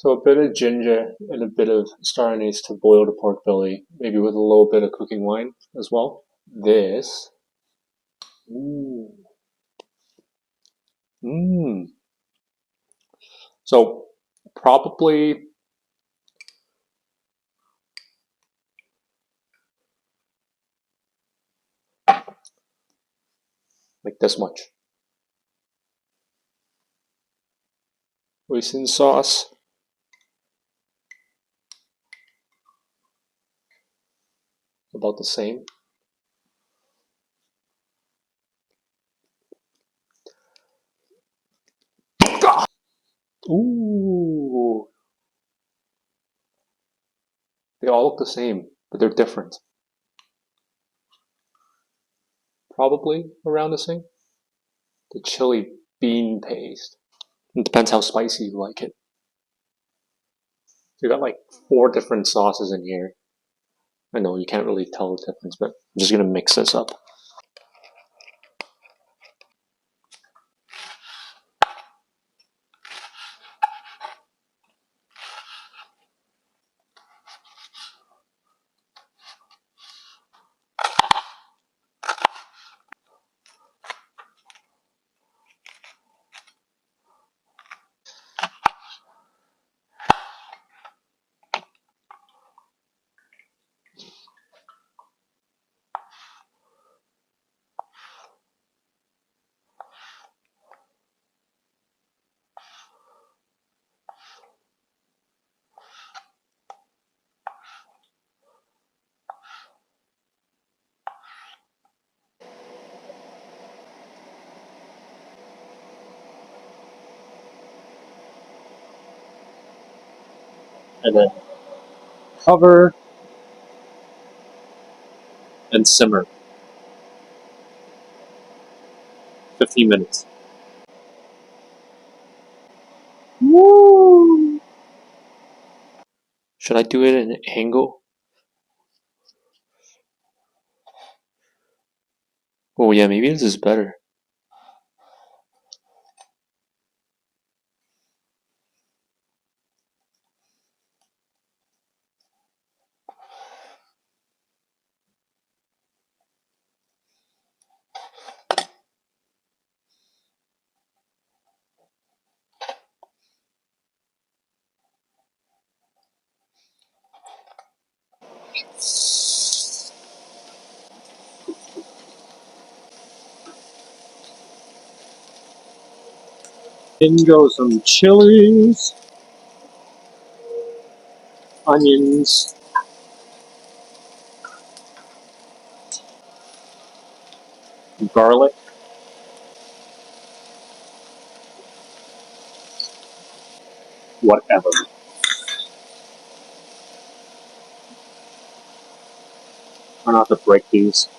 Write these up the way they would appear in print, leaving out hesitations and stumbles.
So a bit of ginger and a bit of star anise to boil the pork belly, maybe with a little bit of cooking wine as well. This, ooh, mmm. So probably like this much. Hoisin sauce. About the same. Ooh. They all look the same, but they're different. Probably around the same. The chili bean paste. It depends how spicy you like it. You got like 4 different sauces in here. I know you can't really tell the difference, but I'm just gonna mix this up. And then cover and simmer. 15 minutes. Woo! Should I do it in an angle? Oh yeah, maybe this is better. In go some chilies, onions, garlic, whatever. Try not to break these.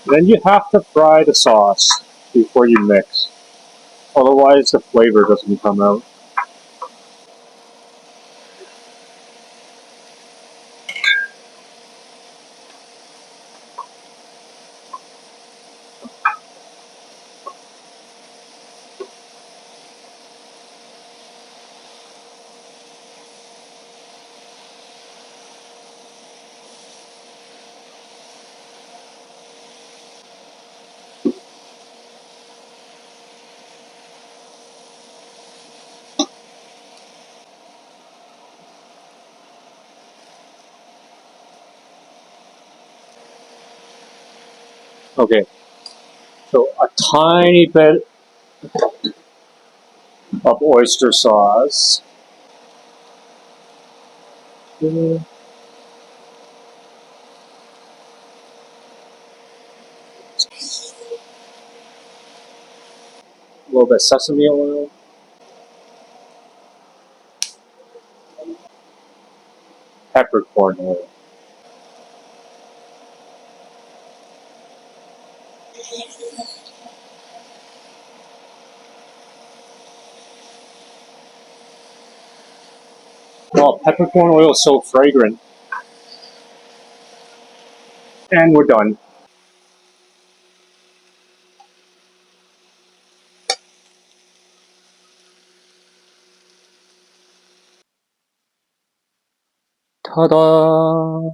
Then you have to fry the sauce before you mix. Otherwise the flavor doesn't come out. Okay, so a tiny bit of oyster sauce. A little bit of sesame oil. Peppercorn oil. Oh, peppercorn oil is so fragrant. And we're done. Ta-da!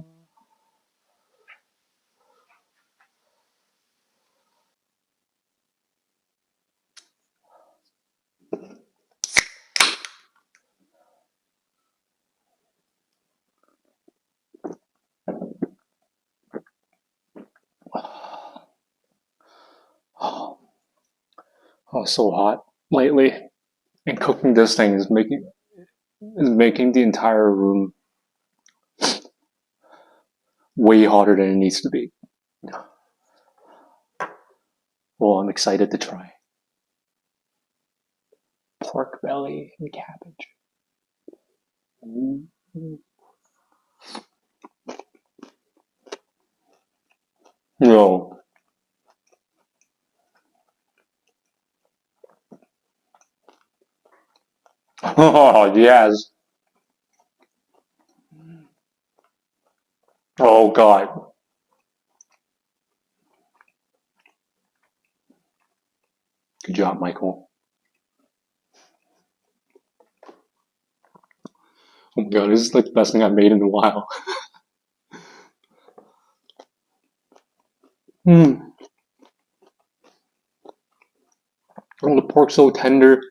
Oh, so hot lately. And cooking this thing is making the entire room way hotter than it needs to be. Well, I'm excited to try. Pork belly and cabbage. Mm-hmm. No. Oh, yes. Oh, God. Good job, Michael. Oh my God, this is like the best thing I've made in a while. Mm. Oh, the pork's so tender.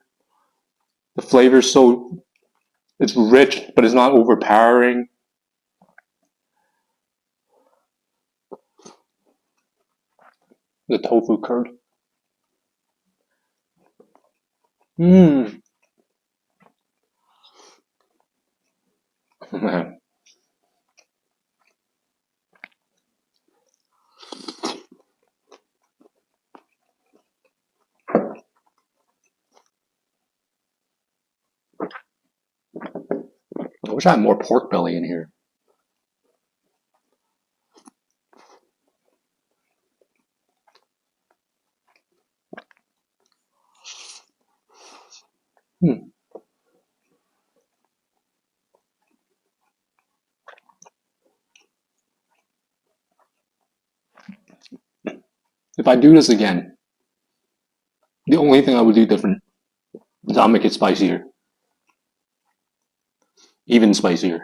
The flavor's so... It's rich, but it's not overpowering. The tofu curd. Mmm. Man. I wish I had more pork belly in here. Hmm. If I do this again, the only thing I would do different is I'll make it spicier. Even spicier.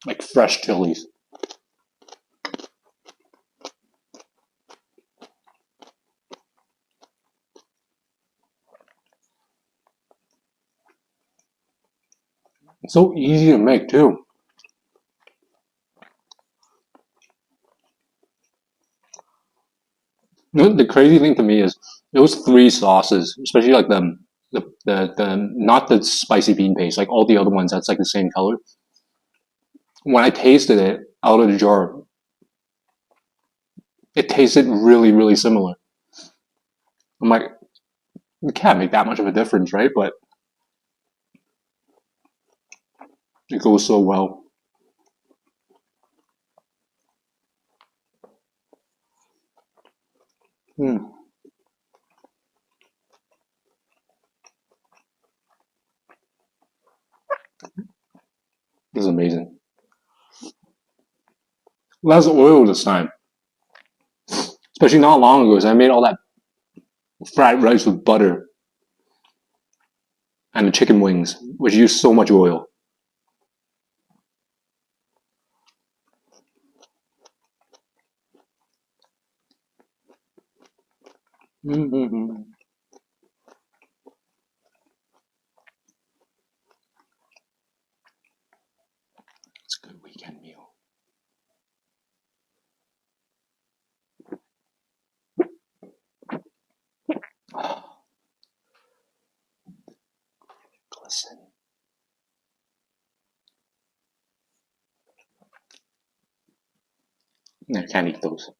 Like fresh chilies. It's so easy to make too. You know, the crazy thing to me is those three sauces, especially like the not the spicy bean paste, like all the other ones that's like the same color. When I tasted it out of the jar, it tasted really, really similar. I'm like, it can't make that much of a difference, right? But it goes so well. Mm, this is amazing. Less oil this time, especially not long ago. So I made all that fried rice with butter and the chicken wings, which use so much oil. Mm-hmm. It's a good weekend meal. Listen. I can't eat those.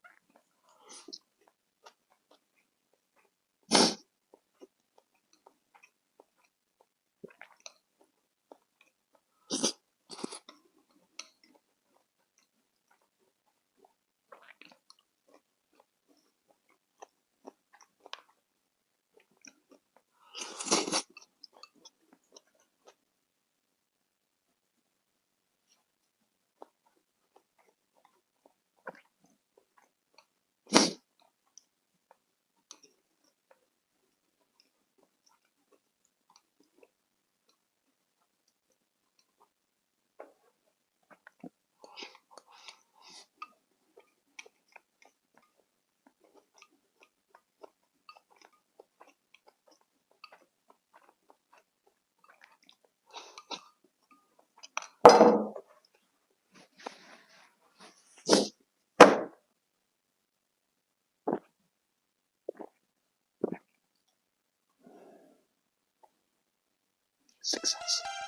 success.